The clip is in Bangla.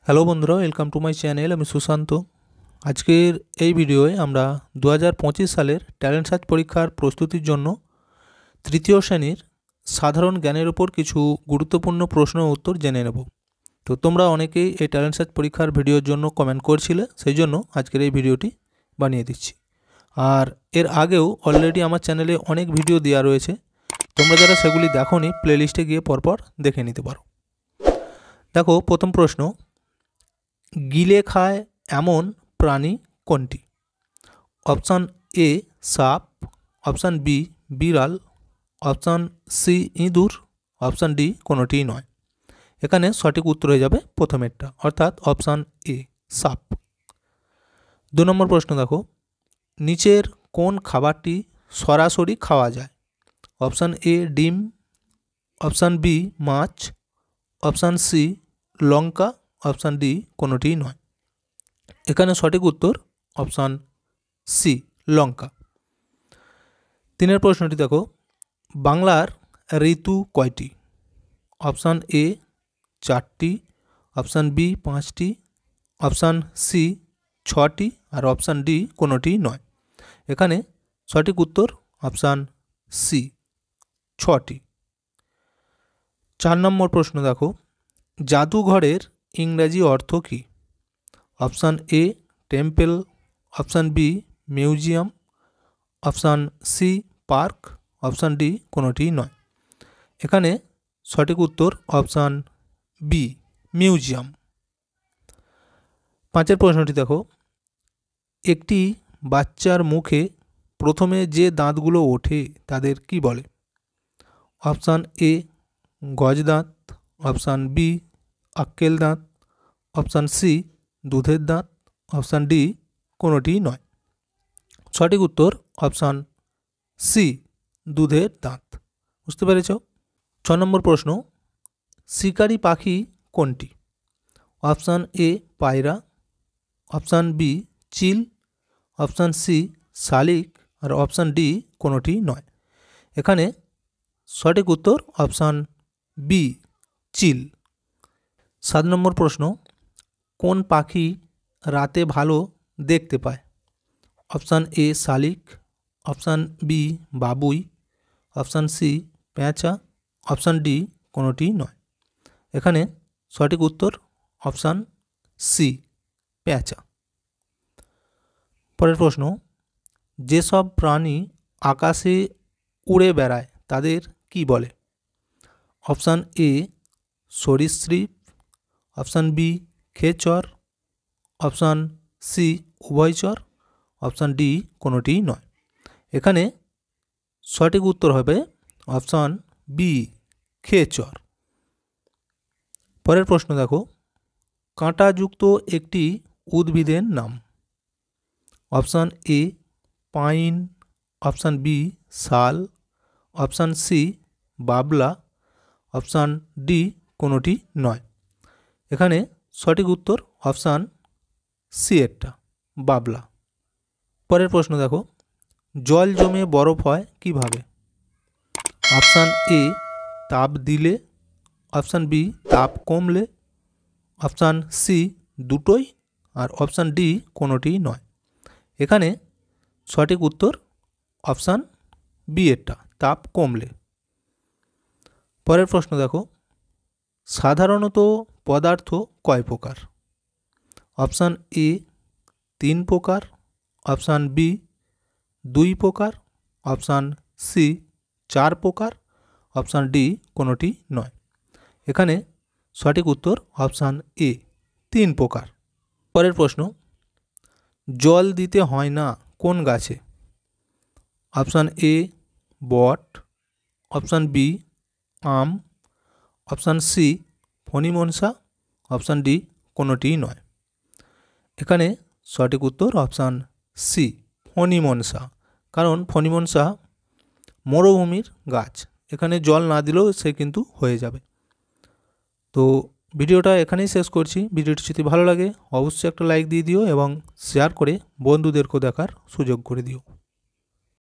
হ্যালো বন্ধুরা, ওয়েলকাম টু মাই চ্যানেল। আমি সুশান্ত। আজকের এই ভিডিওয়ে আমরা 2025 সালের ট্যালেন্ট সার্চ পরীক্ষার প্রস্তুতির জন্য তৃতীয় শ্রেণীর সাধারণ জ্ঞানের উপর কিছু গুরুত্বপূর্ণ প্রশ্ন ও উত্তর জেনে নেব। তো তোমরা অনেকেই এই ট্যালেন্ট সার্চ পরীক্ষার ভিডিওর জন্য কমেন্ট করছিলে, সেই জন্য আজকের এই ভিডিওটি বানিয়ে দিচ্ছি। আর এর আগেও অলরেডি আমার চ্যানেলে অনেক ভিডিও দেওয়া রয়েছে, তোমরা যারা সেগুলি দেখোনি প্লেলিস্টে গিয়ে পরপর দেখে নিতে পারো। দেখো, প্রথম প্রশ্ন, গিলে খায় এমন প্রাণী কোনটি? অপশান এ সাপ, অপশান বি বিড়াল, অপশান সি ইঁদুর, অপশান ডি কোনোটিই নয়। এখানে সঠিক উত্তর হয়ে যাবে প্রথমেরটা, অর্থাৎ অপশান এ সাপ। 2 নম্বর প্রশ্ন দেখো, নিচের কোন খাবারটি সরাসরি খাওয়া যায়? অপশান এ ডিম, অপশান বি মাছ, অপশান সি লঙ্কা, অপশান ডি কোনোটিই নয়। এখানে সঠিক উত্তর অপশান সি লঙ্কা। 3 প্রশ্নটি দেখো, বাংলার ঋতু কয়টি? অপশান এ 4টি, অপশান বি 5টি, অপশান সি 6টি আর অপশান ডি কোনোটিই নয়। এখানে সঠিক উত্তর অপশান সি 6টি। 4 নম্বর প্রশ্ন দেখো, জাদুঘরের ইংরাজি অর্থ কী? Option A temple, option B museum, option C park, option D কোনোটিই নয়। এখানে সঠিক উত্তর অপশান বি মিউজিয়াম। 5 প্রশ্নটি দেখো, একটি বাচ্চার মুখে প্রথমে যে দাঁতগুলো ওঠে তাদের কি বলে? অপশান এ গজদাঁত, অপশান বি আক্কেল দাঁত, অপশান সি দুধের দাঁত, অপশান ডি কোনোটিই নয়। সঠিক উত্তর অপশান সি দুধের দাঁত। বুঝতে পেরেছ? 6 নম্বর প্রশ্ন, শিকারি পাখি কোনটি? অপশান এ পায়রা, অপশান বি চিল, অপশান সি শালিক আর অপশান ডি কোনোটিই নয়। এখানে সঠিক উত্তর অপশান বি চিল। 7 নম্বর প্রশ্ন, কোন পাখি রাতে ভালো দেখতে পায়? অপশান এ শালিক, অপশান বি বাবুই, অপশান সি পেঁচা, অপশান ডি কোনোটিই নয়। এখানে সঠিক উত্তর অপশান সি পেঁচা। পরের প্রশ্ন, যেসব প্রাণী আকাশে উড়ে বেড়ায় তাদের কি বলে? অপশান এ সরীসৃপ, অপশান বি খেচর, অপশান সি উভয়চর, অপশান ডি কোনোটিই নয়। এখানে সঠিক উত্তর হবে অপশান বি খেচর। পরের প্রশ্ন দেখো, কাঁটাযুক্ত একটি উদ্ভিদের নাম? Option A pine, option B শাল, অপশান সি বাবলা, অপশান ডি কোনোটি নয়। এখানে সঠিক উত্তর অপশান সি এরটা বাবলা। পরের প্রশ্ন দেখো, জল জমে বরফ হয় কিভাবে? অপশান এ তাপ দিলে, অপশান বি তাপ কমলে, অপশান সি দুটোই আর অপশান ডি কোনোটিই নয়। এখানে সঠিক উত্তর অপশান বি এরটা তাপ কমলে। পরের প্রশ্ন দেখো, সাধারণত পদার্থ কয় প্রকার? অপশান এ 3 প্রকার, অপশান বি 2 প্রকার, অপশান সি 4 প্রকার, অপশান ডি কোনোটি নয়। এখানে সঠিক উত্তর অপশান এ 3 প্রকার। পরের প্রশ্ন, জল দিতে হয় না কোন গাছে? অপশান এ বট, অপশান বি আম, অপশান সি ফণিমনসা, অপশান ডি কোনোটিই নয়। এখানে সঠিক উত্তর অপশান সি ফণিমনসা, কারণ ফণিমনসা মরুভূমির গাছ, এখানে জল না দিলেও সে কিন্তু হয়ে যাবে। তো ভিডিওটা এখানেই শেষ করছি। ভিডিওটি যদি ভালো লাগে অবশ্যই একটা লাইক দিয়ে দিও এবং শেয়ার করে বন্ধুদেরকেও দেখার সুযোগ করে দিও।